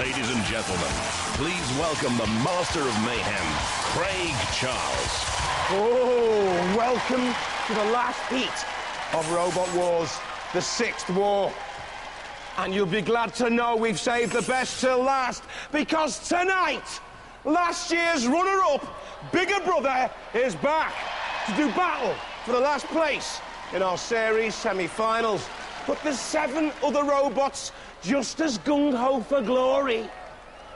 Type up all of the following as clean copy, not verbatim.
Ladies and gentlemen, please welcome the Master of Mayhem, Craig Charles. Oh, welcome to the last heat of Robot Wars, the 6th war. And you'll be glad to know we've saved the best till last, because tonight, last year's runner-up, Bigger Brother, is back to do battle for the last place in our series semi-finals. But there's 7 other robots just as gung-ho for glory.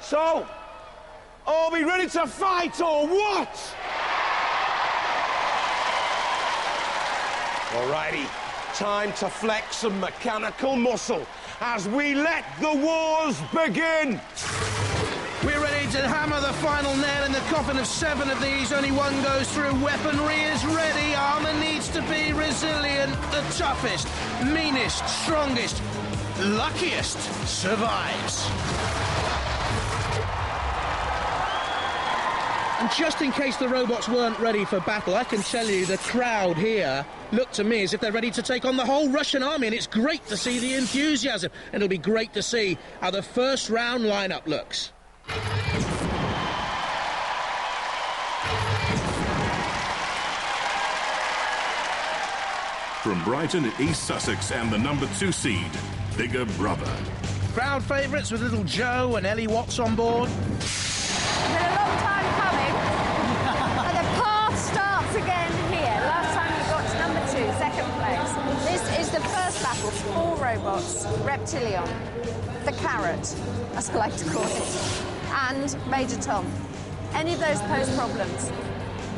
So, are we ready to fight or what? Alrighty, time to flex some mechanical muscle as we let the wars begin. We're ready to hammer the final nail in the coffin of 7 of these. Only one goes through. Weaponry is ready. Armor needs to be resilient. The toughest, meanest, strongest, luckiest survives. And just in case the robots weren't ready for battle, I can tell you the crowd here look to me as if they're ready to take on the whole Russian army, and it's great to see the enthusiasm. And it'll be great to see how the first round lineup looks. From Brighton in East Sussex and the number 2 seed, Bigger Brother. Crowd favourites with little Joe and Ellie Watts on board. It's been a long time coming, but the path starts again here. Last time we got to number 2, second place. This is the first battle for 4 robots. Riptilion, the Carrot, as I like to call it, and Major Tom. Any of those pose problems?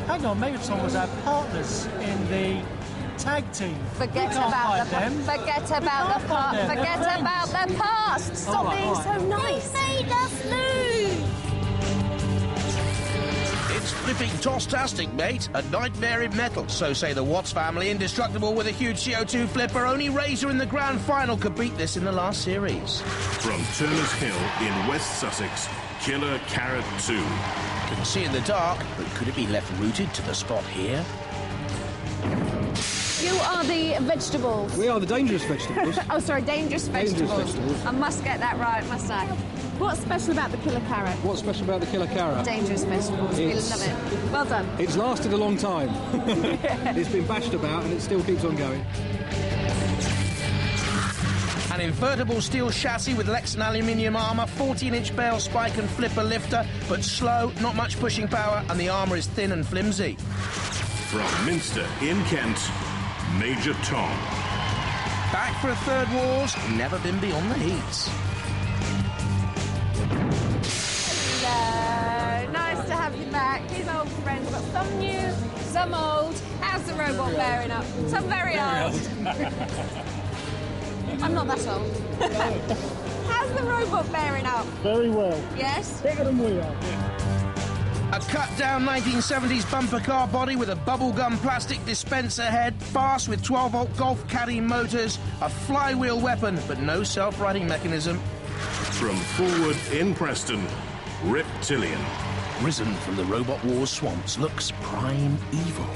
Hang on, Major Tom was our partners in the tag team. Forget about the past. Stop being so nice. He made us lose. It's flipping toss-tastic, mate. A nightmare in metal. So say the Watts family. Indestructible with a huge CO2 flipper. Only Razer in the grand final could beat this in the last series. From Turner's Hill in West Sussex, Killer Carrot 2. Couldn't see in the dark, but could it be left rooted to the spot here? You are the vegetables. We are the dangerous vegetables. Oh, sorry, dangerous vegetables. Dangerous vegetables. I must get that right, must I? What's special about the Killer Carrot? What's special about the Killer Carrot? Dangerous vegetables. We love it. Well done. It's lasted a long time. It's been bashed about and it still keeps on going. An invertible steel chassis with Lexan aluminium armour, 14-inch bale spike and flipper lifter, but slow, not much pushing power, and the armour is thin and flimsy. From Minster in Kent, Major Tom. Back for a third wars, never been beyond the heats. Hello, nice to have you back. These old friends, but some new, some old. How's the robot bearing up? Some very old. I'm not that old. How's the robot bearing up? Very well. Yes? Bigger than we are. A cut-down 1970s bumper car body with a bubblegum plastic dispenser head, fast with 12-volt Golf Caddy motors, a flywheel weapon, but no self-riding mechanism. From Fulwood in Preston, Riptilion. Risen from the Robot Wars swamps, looks prime evil.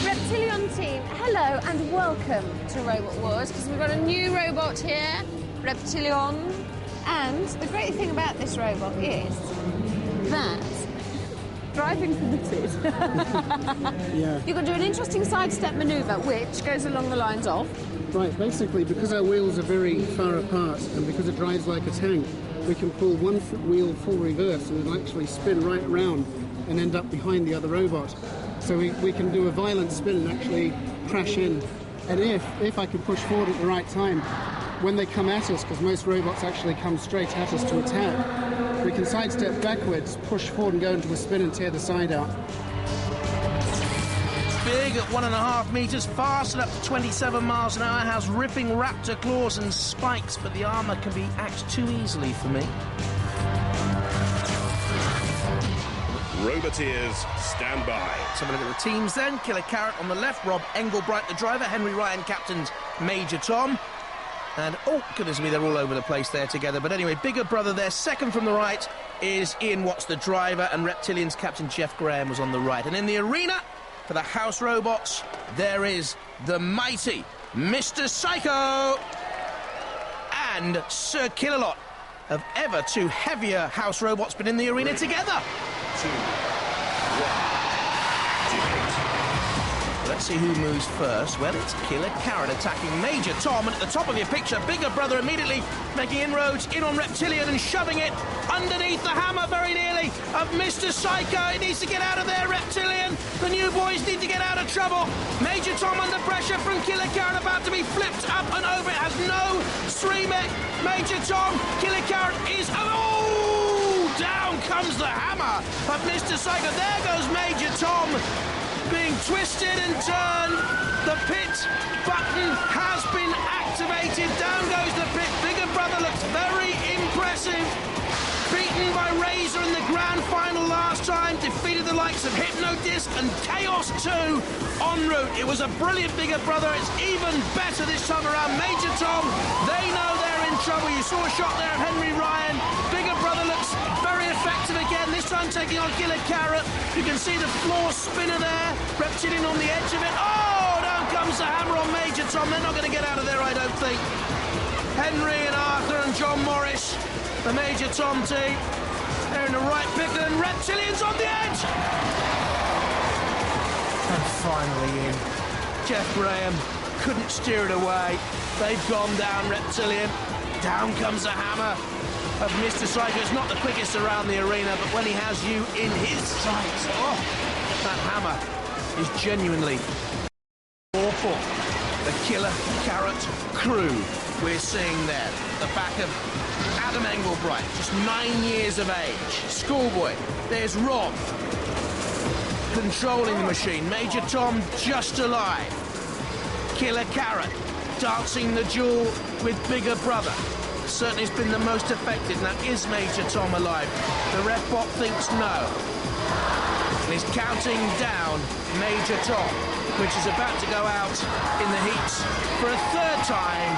Riptilion team, hello and welcome to Robot Wars, because we've got a new robot here, Riptilion. And the great thing about this robot is that driving permitted. Yeah. You can do an interesting sidestep manoeuvre, which goes along the lines of. Right, basically, because our wheels are very far apart and because it drives like a tank, we can pull one wheel full reverse and it'll actually spin right round and end up behind the other robot. So we can do a violent spin and actually crash in. And if I can push forward at the right time, when they come at us, because most robots actually come straight at us to attack, we can sidestep backwards, push forward and go into a spin and tear the side out. Big at 1.5 metres, fast and up to 27 miles an hour, has ripping raptor claws and spikes, but the armour can be axed too easily for me. Roboteers, stand by. So we'll look at the teams then. Killer Carrot on the left, Rob Engelbright the driver, Henry Ryan captains Major Tom. And, oh, goodness me, they're all over the place there together. But anyway, Bigger Brother there, second from the right, is Ian Watts, the driver, and Reptilion's captain Jeff Graham was on the right. And in the arena, for the house robots, there is the mighty Mr. Psycho and Sir Killalot. have ever two heavier house robots been in the arena together. 2, 1. Let's see who moves first. Well, it's Killer Carrot attacking Major Tom, and at the top of your picture, Bigger Brother immediately making inroads in on Riptilion and shoving it underneath the hammer very nearly of Mr. Psycho. He needs to get out of there, Riptilion. The new boys need to get out of trouble. Major Tom under pressure from Killer Carrot, about to be flipped up and over. It has no streamer. Major Tom, Killer Carrot is... Oh! Down comes the hammer of Mr. Psycho. There goes Major Tom, being twisted and turned. The pit button has been activated. Down goes the pit. Bigger Brother looks very impressive. Beaten by Razer in the grand final last time. Defeated the likes of Hypnodisc and Chaos 2 en route. It was a brilliant Bigger Brother. It's even better this time around. Major Tom, they know they're in trouble. You saw a shot there of Henry Ryan. Bigger Brother looks very effective again, this time taking on Killer Carrot. You can see the floor spinner there, Riptilion on the edge of it. Oh, down comes the hammer on Major Tom. They're not going to get out of there, I don't think. Henry and Arthur and John Morris, the Major Tom team, they're in the right pickle, and Riptilion's on the edge. And finally in. Jeff Graham couldn't steer it away. They've gone down, Riptilion. Down comes the hammer of Mr. Psycho. It's not the quickest around the arena, but when he has you in his sights, oh, that hammer is genuinely awful. The Killer Carrot crew we're seeing there. The back of Adam Engelbright, just 9 years of age. Schoolboy. There's Rob controlling the machine. Major Tom just alive. Killer Carrot dancing the duel with Bigger Brother. Certainly has been the most effective. Now, is Major Tom alive? The ref bot thinks no. And he's counting down Major Tom, which is about to go out in the heats for a third time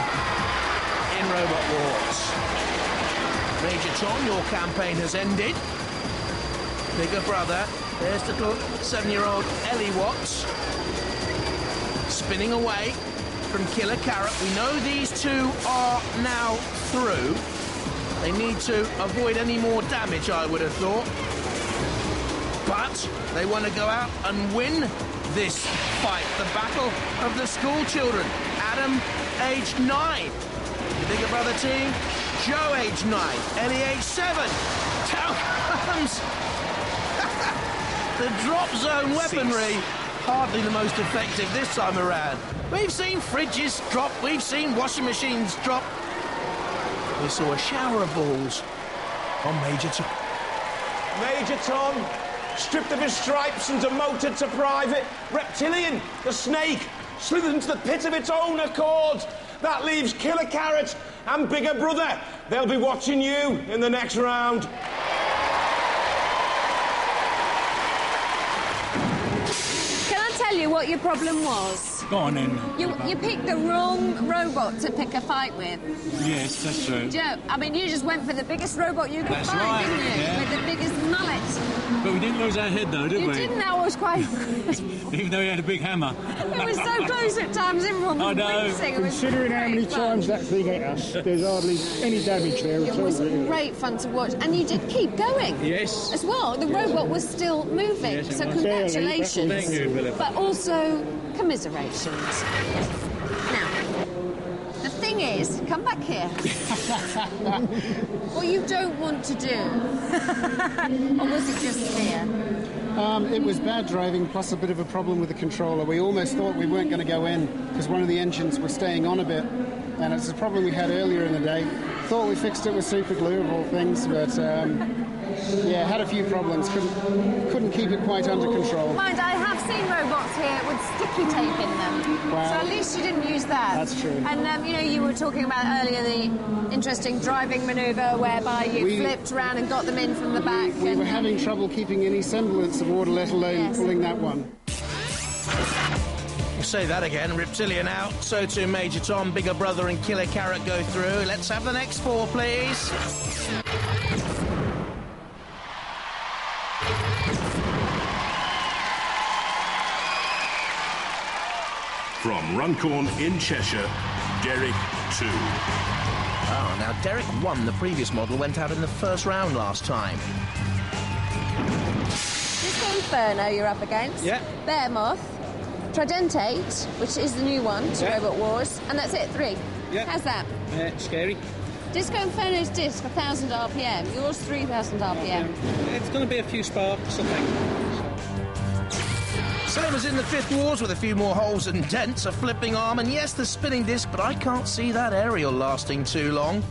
in Robot Wars. Major Tom, your campaign has ended. Bigger Brother, there's little 7-year-old Ellie Watts spinning away from Killer Carrot. We know these two are now through. They need to avoid any more damage, I would have thought. But they want to go out and win this fight. The battle of the school children. Adam, aged 9. The Bigger Brother team, Joe, aged 9. Ellie, aged 7. Down comes the drop zone weaponry. Hardly the most effective this time around. We've seen fridges drop, we've seen washing machines drop. We saw a shower of balls on Major Tom. Major Tom, stripped of his stripes and demoted to private. Riptilion, the snake, slithered into the pit of its own accord. That leaves Killer Carrot and Bigger Brother. They'll be watching you in the next round. Tell you what your problem was. Go on then. You picked the wrong robot to pick a fight with. Yes, that's true. Joe, I mean, you just went for the biggest robot you could That's find, right, didn't you? yeah. With the biggest mullet. But we didn't lose our head though, did we? You didn't, that was quite... Even though he had a big hammer. It was so close at times, everyone was I know. wincing. It was Considering how many great fun. times that thing hit us, there's hardly any damage there at It all. was really. great fun to watch, and you did keep going. Yes. As well, the robot was still moving, Yes, it so was. congratulations. Thank you, Phillipa. But also, commiserations. Now, the thing is, come back here. What you don't want to do, or was it just fear? It was bad driving plus a bit of a problem with the controller. We almost thought we weren't going to go in because one of the engines was staying on a bit, and it's a problem we had earlier in the day. Thought we fixed it with super glue of all things, but yeah, had a few problems. Couldn't keep it quite under control. Mind, I have seen robots here with sticky tape in them, Wow. so at least you didn't use that. That's true. And you know, you were talking about earlier the interesting driving manoeuvre whereby you flipped around and got them in from the back. We and, were having trouble keeping any semblance of order, let alone Yes. pulling that one. We'll say that again. Riptilion out. So too Major Tom, Bigger Brother and Killer Carrot go through. Let's have the next 4, please. From Runcorn in Cheshire, Derek 2. Oh, now Derek won. The previous model went out in the first round last time. Disc-o-inferno you're up against. Yeah. Behemoth. Tridentate, which is the new one to Yeah. Robot Wars. And that's it, 3. Yeah. How's that? Scary. Disc-o-inferno's disc, 1,000 RPM. Yours, 3,000 RPM. It's going to be a few sparks, I think. Same as in the 5th Wars, with a few more holes and dents, a flipping arm, and yes, the spinning disc, but I can't see that aerial lasting too long.